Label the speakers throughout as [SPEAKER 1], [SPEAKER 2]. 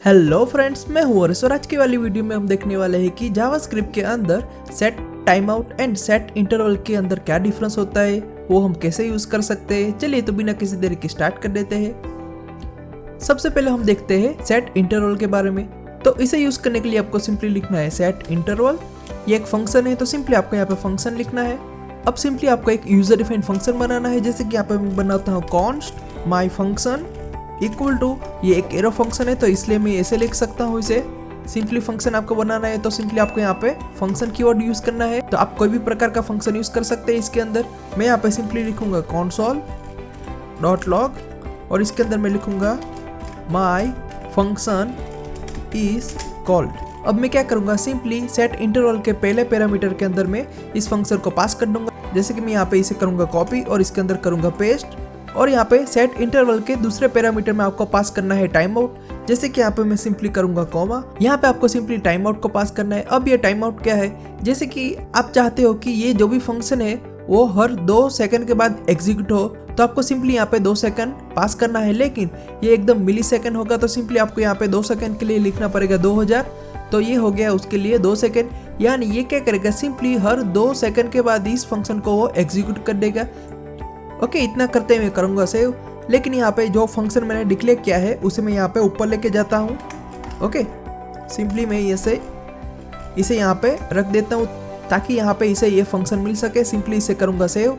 [SPEAKER 1] Hello friends, मैं हूँ और आज की वाली वीडियो में हम देखने वाले हैं कि जावास्क्रिप्ट के अंदर set time out and set interval के अंदर क्या डिफरेंस होता है, वो हम कैसे यूज कर सकते हैं। चलिए तो बिना किसी देरी के स्टार्ट कर देते हैं। सबसे पहले हम देखते हैं सेट इंटरवल के बारे में। तो इसे यूज करने के लिए आपको सिंपली लिखना है सेट इंटरवल। ये एक फंक्शन है, तो सिंपली आपको यहाँ पे फंक्शन लिखना है। अब सिंपली आपको एक यूजर डिफाइंड फंक्शन बनाना है, जैसे कि यहाँ पे मैं बनाता हूँ const my function equal to, ये एक एरो फंक्शन है तो इसलिए मैं ऐसे लिख सकता हूँ इसे। सिंपली फंक्शन आपको बनाना है तो सिंपली आपको यहाँ पे फंक्शन कीवर्ड यूज करना है। तो आप कोई भी प्रकार का फंक्शन यूज कर सकते हैं इसके अंदर। मैं यहाँ पे सिंपली लिखूंगा console डॉट लॉग और इसके अंदर मैं लिखूंगा माई फंक्शन इज कॉल्ड। अब मैं क्या करूंगा, सिंपली सेट इंटरवल के पहले पैरामीटर के अंदर मैं इस फंक्शन को पास कर दूंगा। जैसे कि मैं यहाँ पे इसे करूंगा कॉपी और इसके अंदर करूंगा पेस्ट। और यहाँ पे सेट इंटरवल के दूसरे पैरामीटर में आपको पास करना है टाइम आउट। जैसे कि यहाँ पे मैं सिंपली करूंगा कॉमा, यहाँ पे आपको सिंपली टाइम आउट को पास करना है। अब ये टाइम आउट क्या है, जैसे कि आप चाहते हो कि ये जो भी फंक्शन है वो हर 2 सेकंड के बाद एग्जीक्यूट हो, तो आपको सिंपली यहाँ पे 2 सेकंड पास करना है। लेकिन ये एकदम मिली सेकंड होगा तो सिंपली आपको यहाँ पे 2 सेकंड के लिए लिखना पड़ेगा 2000। तो ये हो गया उसके लिए 2 सेकंड। यानी ये क्या करेगा, सिंपली हर 2 सेकंड के बाद इस फंक्शन को वो एग्जीक्यूट कर देगा। ओके, इतना करते मैं करूँगा सेव। लेकिन यहाँ पे जो फंक्शन मैंने डिक्लेयर किया है उसे मैं यहाँ पे ऊपर लेके जाता हूँ। ओके, सिंपली मैं इसे यहाँ पे रख देता हूँ ताकि यहाँ पे इसे ये फंक्शन मिल सके। सिंपली इसे करूँगा सेव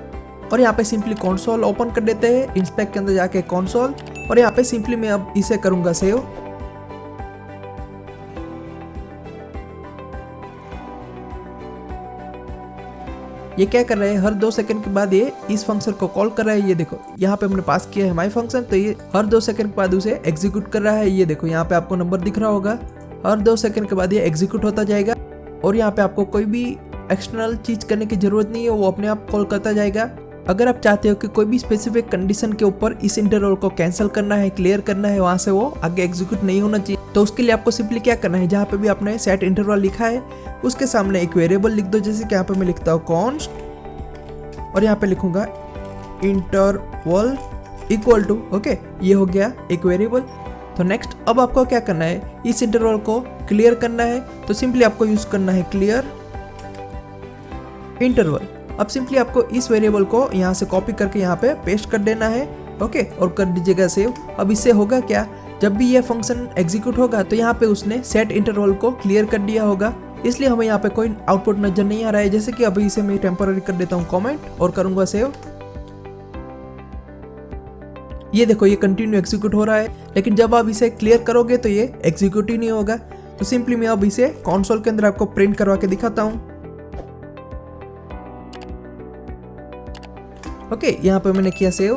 [SPEAKER 1] और यहाँ पे सिंपली कंसोल ओपन कर देते हैं, इंस्पेक्ट के अंदर जाके कंसोल, और यहाँ पे सिंपली मैं अब इसे करूँगा सेव। ये क्या कर रहा है, हर 2 सेकंड के बाद ये इस फंक्शन को कॉल कर रहा है। ये देखो यहाँ पे हमने पास किया है माई फंक्शन, तो ये हर 2 सेकंड के बाद उसे एग्जीक्यूट कर रहा है। ये देखो यहाँ पे आपको नंबर दिख रहा होगा, हर 2 सेकंड के बाद ये एग्जीक्यूट होता जाएगा। और यहाँ पे आपको कोई भी एक्सटर्नल चीज करने की जरूरत नहीं है, वो अपने आप कॉल करता जाएगा। अगर आप चाहते हो कि कोई भी स्पेसिफिक कंडीशन के ऊपर इस इंटरवल को कैंसिल करना है, क्लियर करना है, वहां से वो आगे एग्जीक्यूट नहीं होना चाहिए, तो उसके लिए आपको सिंपली क्या करना है, जहाँ पे भी आपने सेट इंटरवल लिखा है उसके सामने एक वेरिएबल लिख दो। जैसे कि यहाँ पे मैं लिखता हूँ कॉन्स्ट और यहाँ पे लिखूंगा इंटरवल इक्वल टू। ओके, ये हो गया एक वेरिएबल। तो नेक्स्ट अब आपको क्या करना है, इस इंटरवल को क्लियर करना है, तो सिंपली आपको यूज करना है क्लियर इंटरवल। अब सिंपली आपको इस वेरिएबल को यहाँ से कॉपी करके यहाँ पे पेस्ट कर देना है। ओके, और कर दीजिएगा सेव। अब इससे होगा क्या, जब भी ये फंक्शन एग्जीक्यूट होगा तो यहाँ पे उसने सेट इंटरवल को क्लियर कर दिया होगा, इसलिए हमें यहाँ पे कोई आउटपुट नजर नहीं आ रहा है। जैसे कि अभी इसे मैं टेम्पररी कर देता हूँ कमेंट और करूंगा सेव। ये देखो ये कंटिन्यू एग्जीक्यूट हो रहा है, लेकिन जब आप इसे क्लियर करोगे तो ये एग्जीक्यूट ही नहीं होगा। तो सिंपली मैं अब इसे कंसोल के अंदर आपको प्रिंट करवा के दिखाता हूँ। ओके, यहाँ पे मैंने किया सेव,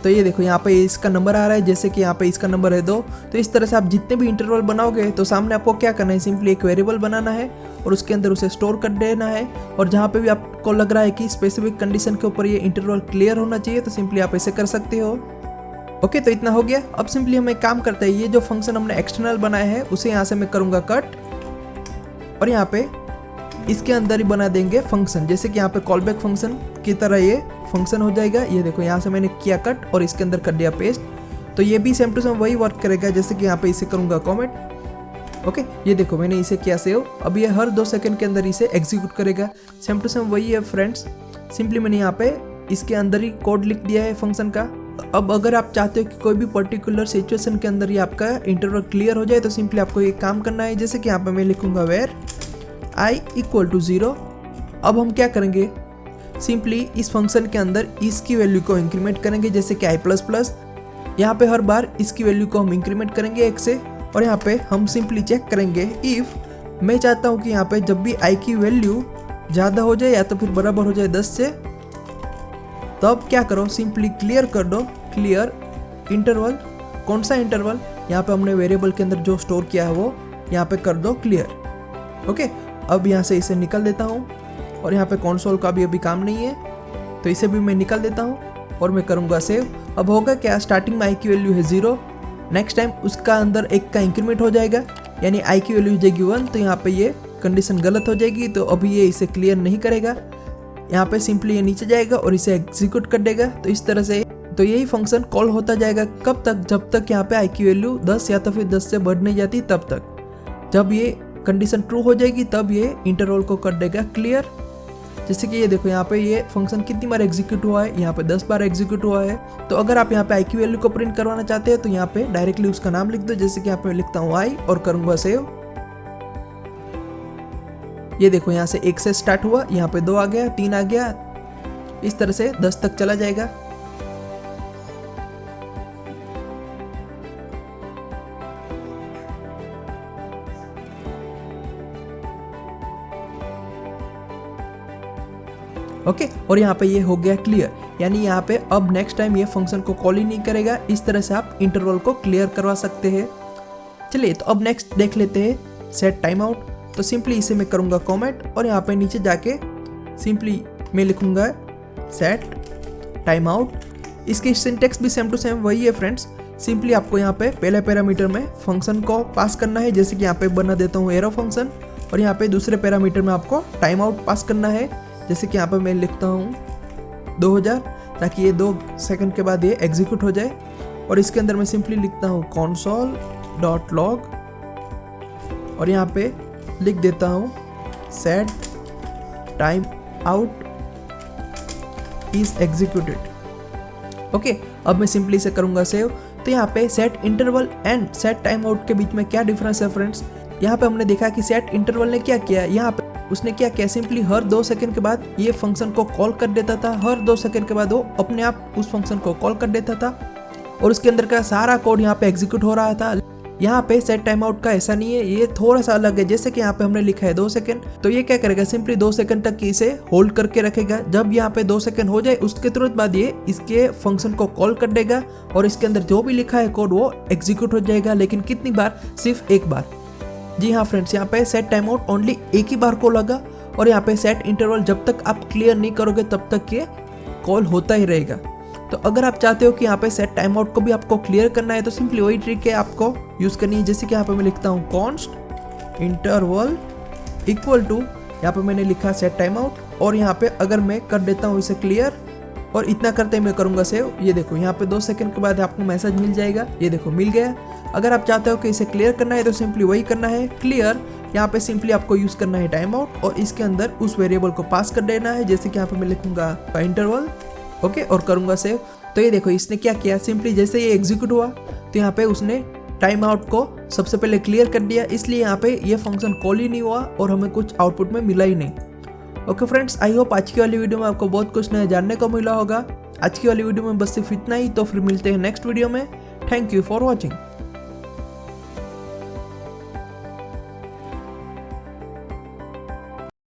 [SPEAKER 1] तो ये देखो यहाँ पे इसका नंबर आ रहा है। जैसे कि यहाँ पे इसका नंबर है 2। तो इस तरह से आप जितने भी इंटरवल बनाओगे तो सामने आपको क्या करना है, सिंपली एक वेरिएबल बनाना है और उसके अंदर उसे स्टोर कर देना है। और जहाँ पे भी आपको लग रहा है कि स्पेसिफिक कंडीशन के ऊपर ये इंटरवल क्लियर होना चाहिए, तो सिंपली आप ऐसे कर सकते हो। ओके, तो इतना हो गया। अब सिंपली हम एक काम करते हैं, ये जो फंक्शन हमने एक्सटर्नल बनाया है उसे यहाँ से मैं करूँगा कट और यहाँ पे इसके अंदर ही बना देंगे फंक्शन। जैसे कि यहाँ पे कॉल बैक फंक्शन की तरह ये फंक्शन हो जाएगा। ये देखो यहाँ से मैंने किया कट और इसके अंदर कर दिया पेस्ट, तो ये भी सेम टू सेम वही वर्क करेगा। जैसे कि यहाँ पे इसे करूँगा कमेंट। ओके, ये देखो मैंने इसे किया सेव। अब ये हर 2 सेकंड के अंदर इसे एग्जीक्यूट करेगा। सेम टू सेम वही है फ्रेंड्स, सिंपली मैंने यहाँ पे इसके अंदर ही कोड लिख दिया है फंक्शन का। अब अगर आप चाहते हो कि कोई भी पर्टिकुलर सिचुएशन के अंदर ही आपका इंटरवल क्लियर हो जाए, तो सिंपली आपको ये काम करना है। जैसे कि यहाँ पे मैं लिखूंगा वेर i इक्वल टू 0। अब हम क्या करेंगे, सिंपली इस फंक्शन के अंदर इसकी वैल्यू को इंक्रीमेंट करेंगे। जैसे कि i++, यहाँ पे हर बार इसकी वैल्यू को हम इंक्रीमेंट करेंगे 1 से। और यहाँ पे हम सिंपली चेक करेंगे इफ मैं चाहता हूँ कि यहाँ पे जब भी i की वैल्यू ज़्यादा हो जाए या तो फिर बराबर हो जाए 10 से, तो अब क्या करो, सिंपली क्लियर कर दो क्लियर इंटरवल। कौन सा इंटरवल, यहाँ पे हमने वेरिएबल के अंदर जो स्टोर किया है वो यहाँ पे कर दो क्लियर। ओके, अब यहाँ से इसे निकल देता हूँ और यहाँ पे कंसोल का भी अभी काम नहीं है, तो इसे भी मैं निकल देता हूँ और मैं करूँगा सेव। अब होगा क्या, स्टार्टिंग में i की वैल्यू है 0, नेक्स्ट टाइम उसका अंदर 1 का इंक्रीमेंट हो जाएगा, यानी i की वैल्यू हो जाएगी 1। तो यहाँ पे ये कंडीशन गलत हो जाएगी, तो अभी ये इसे क्लियर नहीं करेगा। यहाँ पे सिंपली ये नीचे जाएगा और इसे एग्जीक्यूट कर देगा। तो इस तरह से तो यही फंक्शन कॉल होता जाएगा कब तक, जब तक यहाँ पे आई की वैल्यू 10 या तो फिर 10 से बढ़ नहीं जाती तब तक। जब ये कंडीशन ट्रू हो जाएगी तब ये इंटरवल को कर देगा क्लियर। जैसे कि ये देखो यहाँ पे ये फंक्शन कितनी बार एग्जीक्यूट हुआ है, यहाँ पे 10 बार एग्जीक्यूट हुआ है। तो अगर आप यहाँ पे आई की वैल्यू को प्रिंट करवाना चाहते हैं तो यहाँ पे डायरेक्टली उसका नाम लिख दो, जैसे कि यहाँ पे लिखता हूँ आई और करूँगा सेव। ये देखो यहाँ से 1 से स्टार्ट हुआ, यहाँ पे 2 आ गया, 3 आ गया, इस तरह से 10 तक चला जाएगा। ओके और यहाँ पे ये हो गया क्लियर, यानी यहाँ पे अब नेक्स्ट टाइम ये फंक्शन को कॉल ही नहीं करेगा। इस तरह से आप इंटरवल को क्लियर करवा सकते हैं। चलिए तो अब नेक्स्ट देख लेते हैं सेट टाइम आउट। तो सिंपली इसे मैं करूँगा कमेंट और यहाँ पे नीचे जाके सिंपली मैं लिखूँगा सेट टाइम आउट। इसकी सिंटेक्स भी सेम टू सेम वही है फ्रेंड्स। सिंपली आपको यहाँ पे पहले पैरामीटर में फंक्शन को पास करना है, जैसे कि यहाँ पे बना देता हूँ एरो फंक्शन, और यहाँ पे दूसरे पैरामीटर में आपको टाइम आउट पास करना है, जैसे कि यहाँ पे मैं लिखता हूँ 2000, ताकि ये 2 सेकंड के बाद ये एग्जीक्यूट हो जाए। और इसके अंदर मैं सिंपली लिखता हूँ console.log और यहाँ पे लिख देता हूँ set time out is executed. Okay अब मैं सिंपली इसे करूँगा सेव। तो यहाँ पे set interval and set time out के बीच में क्या डिफरेंस है फ्रेंड्स, यहाँ पे हमने देखा कि सेट इंटरवल ने क्या किया, यहाँ पे उसने क्या किया, सिंपली हर 2 सेकंड के बाद ये फंक्शन को कॉल कर देता था। हर 2 सेकंड के बाद वो अपने आप उस फंक्शन को कॉल कर देता था और उसके अंदर का सारा कोड यहाँ पे एग्जीक्यूट हो रहा था। यहाँ पे सेट टाइम आउट का ऐसा नहीं है, ये थोड़ा सा अलग है। जैसे कि यहाँ पे हमने लिखा है 2 सेकंड, तो ये क्या करेगा, सिंपली 2 सेकंड तक इसे होल्ड करके रखेगा। जब यहाँ पे 2 सेकंड हो जाए उसके तुरंत बाद ये इसके फंक्शन को कॉल कर देगा और इसके अंदर जो भी लिखा है कोड वो एग्जीक्यूट हो जाएगा। लेकिन कितनी बार, सिर्फ 1 बार। जी हाँ फ्रेंड्स, यहाँ पे सेट टाइम आउट ओनली एक ही बार को लगा और यहाँ पे सेट इंटरवल जब तक आप क्लियर नहीं करोगे तब तक ये कॉल होता ही रहेगा। तो अगर आप चाहते हो कि यहाँ पे सेट टाइम आउट को भी आपको क्लियर करना है तो सिंपली वही ट्रिक है आपको यूज करनी है। जैसे कि यहाँ पे मैं लिखता हूँ कॉन्स्ट इंटरवल इक्वल टू, यहाँ पे मैंने लिखा सेट टाइम आउट और यहाँ पे अगर मैं कर देता हूँ इसे क्लियर और इतना करते ही मैं करूँगा सेव। ये देखो यहाँ पे 2 सेकंड के बाद आपको मैसेज मिल जाएगा, ये देखो मिल गया। अगर आप चाहते हो कि इसे क्लियर करना है तो सिंपली वही करना है क्लियर। यहाँ पे सिंपली आपको यूज करना है टाइम आउट और इसके अंदर उस वेरिएबल को पास कर देना है, जैसे कि यहाँ पे मैं लिखूंगा इंटरवल, ओके और करूंगा सेव। तो ये देखो इसने क्या किया, सिंपली जैसे ये एग्जीक्यूट हुआ तो यहाँ पे उसने टाइम आउट को सबसे पहले क्लियर कर दिया, इसलिए यहाँ पे ये फंक्शन कॉल ही नहीं हुआ और हमें कुछ आउटपुट में मिला ही नहीं। ओके फ्रेंड्स, आई होप आज की वाली वीडियो में आपको बहुत कुछ नया जानने को मिला होगा। आज की वाली वीडियो में बस सिर्फ इतना ही, तो फिर मिलते हैं नेक्स्ट वीडियो में। Thank you for watching.